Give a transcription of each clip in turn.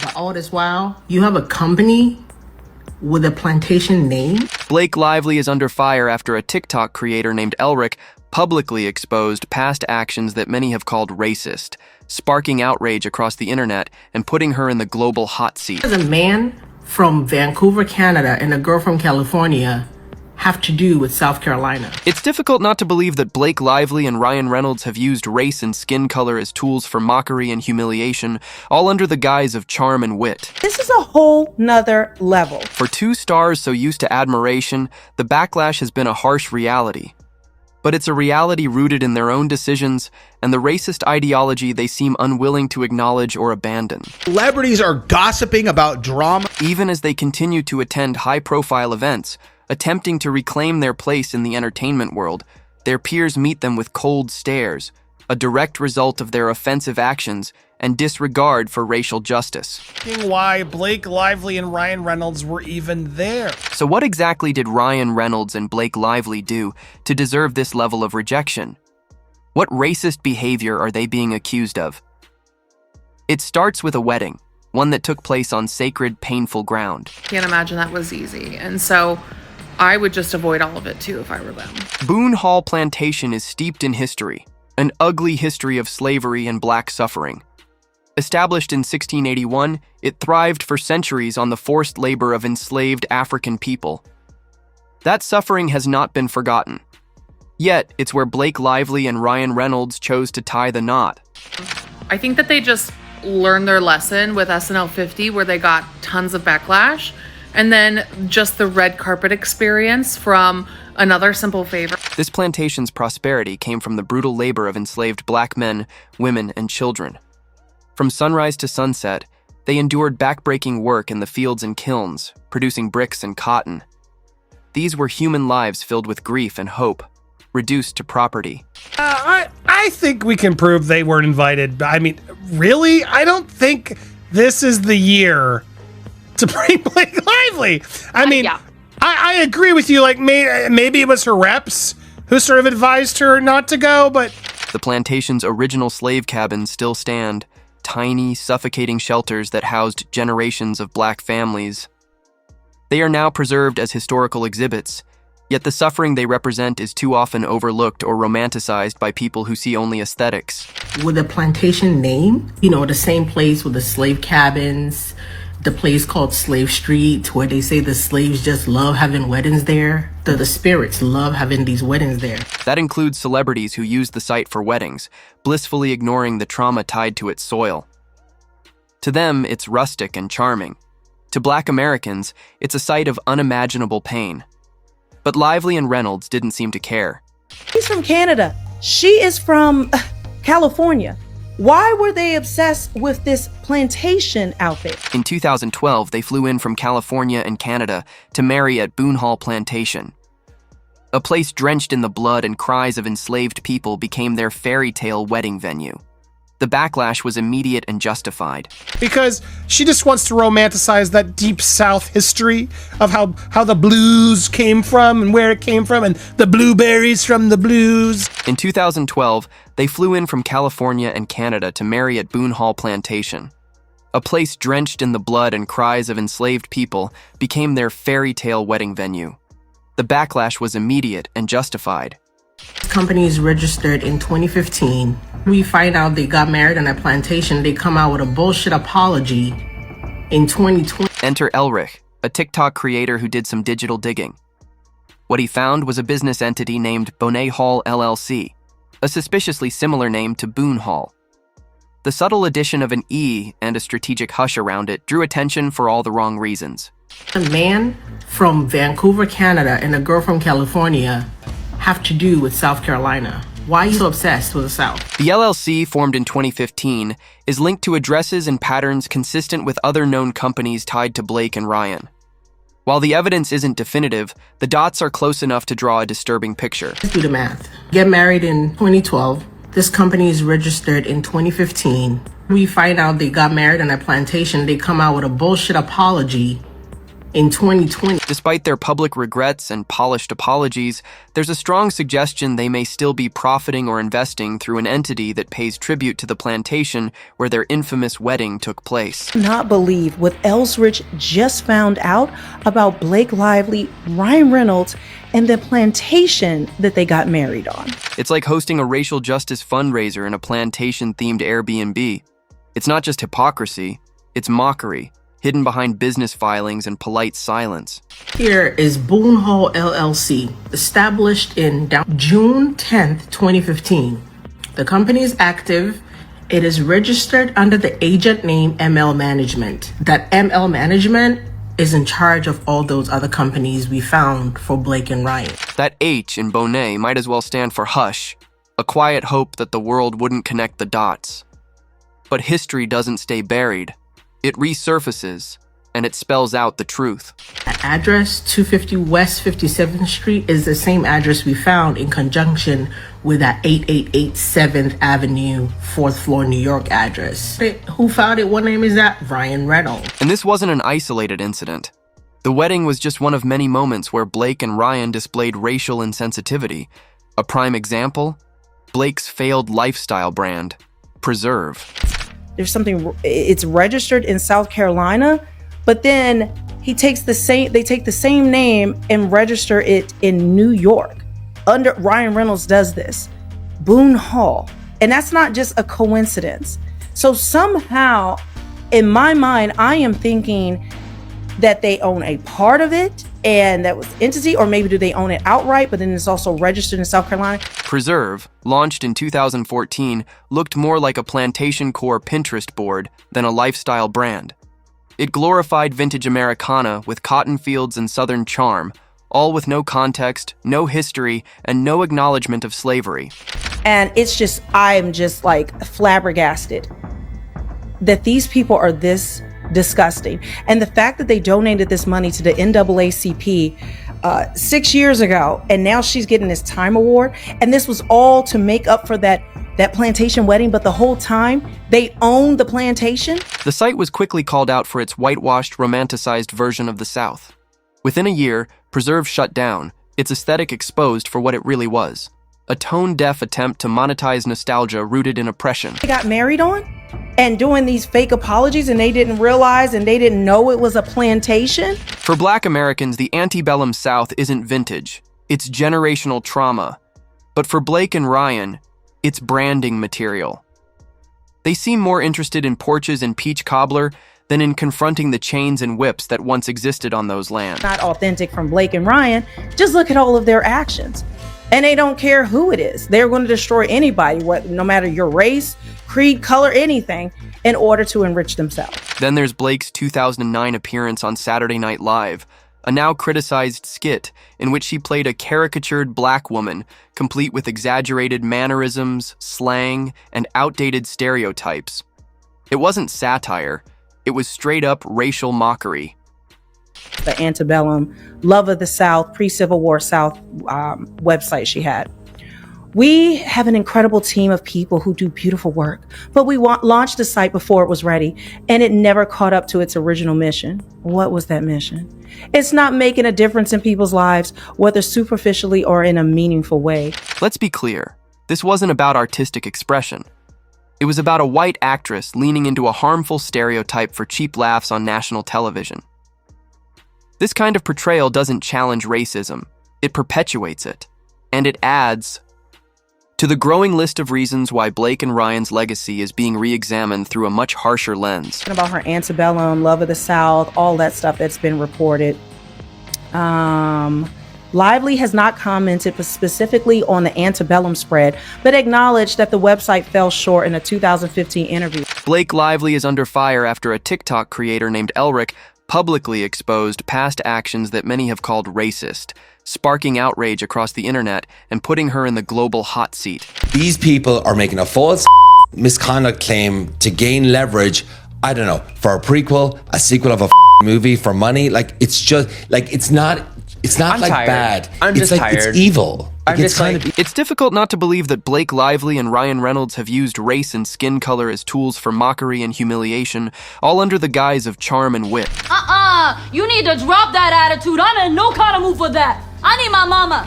But all this while, you have a company with a plantation name? Blake Lively is under fire after a TikTok creator named Elric publicly exposed past actions that many have called racist, sparking outrage across the internet and putting her in the global hot seat. Does a man from Vancouver, Canada, and a girl from California have to do with South Carolina? It's difficult not to believe that Blake Lively and Ryan Reynolds have used race and skin color as tools for mockery and humiliation, all under the guise of charm and wit. This is a whole nother level. For two stars so used to admiration, the backlash has been a harsh reality. But it's a reality rooted in their own decisions and the racist ideology they seem unwilling to acknowledge or abandon. Celebrities are gossiping about drama. Even as they continue to attend high-profile events, attempting to reclaim their place in the entertainment world, their peers meet them with cold stares, a direct result of their offensive actions and disregard for racial justice. Why Blake Lively and Ryan Reynolds were even there. So what exactly did Ryan Reynolds and Blake Lively do to deserve this level of rejection? What racist behavior are they being accused of? It starts with a wedding, one that took place on sacred, painful ground. Can't imagine that was easy. And so I would just avoid all of it too if I were them. Boone Hall Plantation is steeped in history, an ugly history of slavery and black suffering. Established in 1681, it thrived for centuries on the forced labor of enslaved African people. That suffering has not been forgotten. Yet, it's where Blake Lively and Ryan Reynolds chose to tie the knot. I think that they just learned their lesson with SNL 50, where they got tons of backlash, and then just the red carpet experience from Another Simple Favor. This plantation's prosperity came from the brutal labor of enslaved black men, women, and children. From sunrise to sunset, they endured backbreaking work in the fields and kilns, producing bricks and cotton. These were human lives filled with grief and hope, reduced to property. I think we can prove they weren't invited. I mean, really? I don't think this is the year to bring Blake Lively. I mean, yeah. I agree with you. Like, maybe it was her reps who sort of advised her not to go, but... The plantation's original slave cabins still stand, tiny, suffocating shelters that housed generations of black families. They are now preserved as historical exhibits, yet the suffering they represent is too often overlooked or romanticized by people who see only aesthetics. With a plantation name, the same place with the slave cabins, the place called Slave Street, where they say the slaves just love having weddings there. The spirits love having these weddings there. That includes celebrities who use the site for weddings, blissfully ignoring the trauma tied to its soil. To them, it's rustic and charming. To Black Americans, it's a site of unimaginable pain. But Lively and Reynolds didn't seem to care. He's from Canada. She is from California. Why were they obsessed with this plantation out there? In 2012, they flew in from California and Canada to marry at Boone Hall Plantation. A place drenched in the blood and cries of enslaved people became their fairy tale wedding venue. The backlash was immediate and justified. Because she just wants to romanticize that deep South history of how the blues came from and where it came from and the blueberries from the blues. In 2012, they flew in from California and Canada to marry at Boone Hall Plantation. A place drenched in the blood and cries of enslaved people became their fairy tale wedding venue. The backlash was immediate and justified. Company is registered in 2015. We find out they got married on a plantation. They come out with a bullshit apology in 2020. Enter Elric, a TikTok creator who did some digital digging. What he found was a business entity named Bonet Hall LLC, a suspiciously similar name to Boone Hall. The subtle addition of an E and a strategic hush around it drew attention for all the wrong reasons. A man from Vancouver, Canada, and a girl from California have to do with South Carolina. Why are you so obsessed with the South? The LLC, formed in 2015, is linked to addresses and patterns consistent with other known companies tied to Blake and Ryan. While the evidence isn't definitive, the dots are close enough to draw a disturbing picture. Let's do the math. Get married in 2012. This company is registered in 2015. We find out they got married on a plantation. They come out with a bullshit apology In 2020, Despite their public regrets and polished apologies, there's a strong suggestion they may still be profiting or investing through an entity that pays tribute to the plantation where their infamous wedding took place. Not believe what Ellsrich just found out about Blake Lively, Ryan Reynolds, and the plantation that they got married on. It's like hosting a racial justice fundraiser in a plantation-themed Airbnb. It's not just hypocrisy, it's mockery, hidden behind business filings and polite silence. here is Boone Hall LLC, established in June 10th, 2015. The company is active. It is registered under the agent name ML Management. That ML Management is in charge of all those other companies we found for Blake and Ryan. That H in Bonet might as well stand for hush, a quiet hope that the world wouldn't connect the dots. But history doesn't stay buried. It resurfaces, and it spells out the truth. That address, 250 West 57th Street, is the same address we found in conjunction with that 888 7th Avenue, 4th floor, New York address. Who found it? What name is that? Ryan Reynolds. And this wasn't an isolated incident. The wedding was just one of many moments where Blake and Ryan displayed racial insensitivity. A prime example? Blake's failed lifestyle brand, Preserve. There's something, it's registered in South Carolina, but then they take the same name and register it in New York. Ryan Reynolds does this. Boone Hall. And that's not just a coincidence. So somehow, in my mind, I am thinking that they own a part of it and that was entity, or maybe do they own it outright, but then it's also registered in South Carolina. Preserve, launched in 2014, looked more like a Plantation Core Pinterest board than a lifestyle brand. It glorified vintage Americana with cotton fields and Southern charm, all with no context, no history, and no acknowledgement of slavery. And I'm just like flabbergasted that these people are this disgusting. And the fact that they donated this money to the NAACP 6 years ago, and now she's getting this Time Award, and this was all to make up for that plantation wedding, but the whole time they own the plantation. The site was quickly called out for its whitewashed, romanticized version of the South. Within a year, Preserve shut down, its aesthetic exposed for what it really was: a tone-deaf attempt to monetize nostalgia rooted in oppression. They got married on and doing these fake apologies, and they didn't realize and they didn't know it was a plantation. For Black Americans, the antebellum South isn't vintage, it's generational trauma. But for Blake and Ryan, it's branding material. They seem more interested in porches and peach cobbler than in confronting the chains and whips that once existed on those lands. Not authentic from Blake and Ryan. Just look at all of their actions. And they don't care who it is. They're going to destroy anybody, no matter your race, creed, color, anything, in order to enrich themselves. Then there's Blake's 2009 appearance on Saturday Night Live, a now criticized skit in which she played a caricatured Black woman, complete with exaggerated mannerisms, slang, and outdated stereotypes. It wasn't satire, it was straight-up racial mockery. The antebellum Love of the South, pre-Civil War South website she had. We have an incredible team of people who do beautiful work, but we launched the site before it was ready, and it never caught up to its original mission. What was that mission? It's not making a difference in people's lives, whether superficially or in a meaningful way. Let's be clear, this wasn't about artistic expression. It was about a white actress leaning into a harmful stereotype for cheap laughs on national television. This kind of portrayal doesn't challenge racism, it perpetuates it, and it adds to the growing list of reasons why Blake and Ryan's legacy is being re-examined through a much harsher lens. About her antebellum, Love of the South, all that stuff that's been reported. Lively has not commented specifically on the antebellum spread, but acknowledged that the website fell short in a 2015 interview. Blake Lively is under fire after a TikTok creator named Elric publicly exposed past actions that many have called racist, sparking outrage across the internet and putting her in the global hot seat. These people are making a false misconduct claim to gain leverage, I don't know, for a prequel, a sequel of a movie, for money. Like, it's just, like, it's not I'm like tired. bad. I'm it's just like, tired. It's evil. I'm just like, It's difficult not to believe that Blake Lively and Ryan Reynolds have used race and skin color as tools for mockery and humiliation, all under the guise of charm and wit. You need to drop that attitude. I'm in no kind of mood for that. I need my mama.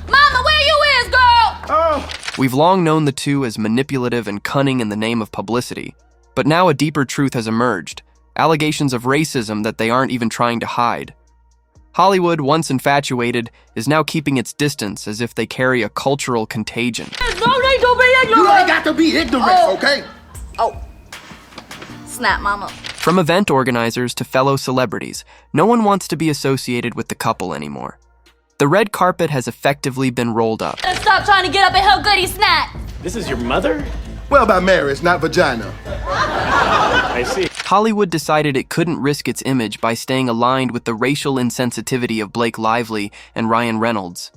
Mama, where you is, girl? We've long known the two as manipulative and cunning in the name of publicity, but now a deeper truth has emerged, allegations of racism that they aren't even trying to hide. Hollywood, once infatuated, is now keeping its distance as if they carry a cultural contagion. No need to be ignorant. You ain't got to be ignorant, okay? Oh. Snap, mama. From event organizers to fellow celebrities, no one wants to be associated with the couple anymore. The red carpet has effectively been rolled up. Stop trying to get up in her goody snack. This is your mother? Well, about marriage, not vagina. I see. Hollywood decided it couldn't risk its image by staying aligned with the racial insensitivity of Blake Lively and Ryan Reynolds.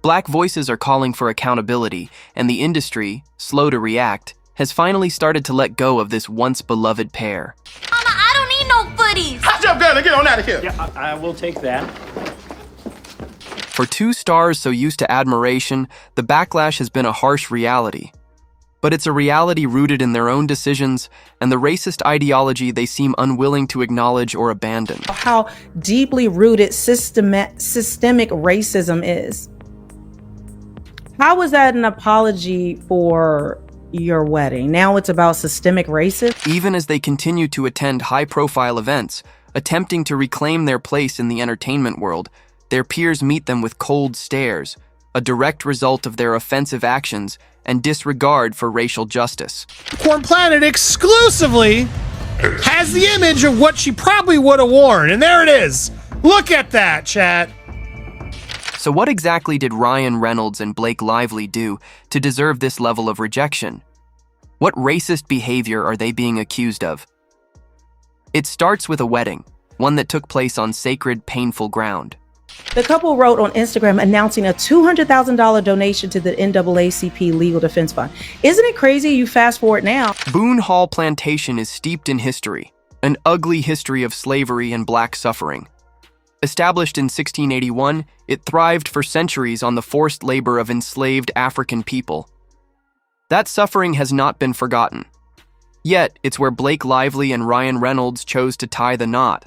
Black voices are calling for accountability, and the industry, slow to react, has finally started to let go of this once beloved pair. Mama, I don't need no footies. Hot jump down and get on out of here. Yeah, I will take that. For two stars so used to admiration, the backlash has been a harsh reality. But it's a reality rooted in their own decisions and the racist ideology they seem unwilling to acknowledge or abandon. How deeply rooted systemic racism is. How is that an apology for your wedding? Now it's about systemic racism? Even as they continue to attend high-profile events, attempting to reclaim their place in the entertainment world, their peers meet them with cold stares, a direct result of their offensive actions and disregard for racial justice. Corn Planet exclusively has the image of what she probably would have worn, and there it is. Look at that, chat. So what exactly did Ryan Reynolds and Blake Lively do to deserve this level of rejection? What racist behavior are they being accused of? It starts with a wedding, one that took place on sacred, painful ground. The couple wrote on Instagram announcing a $200,000 donation to the NAACP Legal Defense Fund. Isn't it crazy? You fast forward now. Boone Hall Plantation is steeped in history, an ugly history of slavery and black suffering. Established in 1681, it thrived for centuries on the forced labor of enslaved African people. That suffering has not been forgotten. Yet, it's where Blake Lively and Ryan Reynolds chose to tie the knot.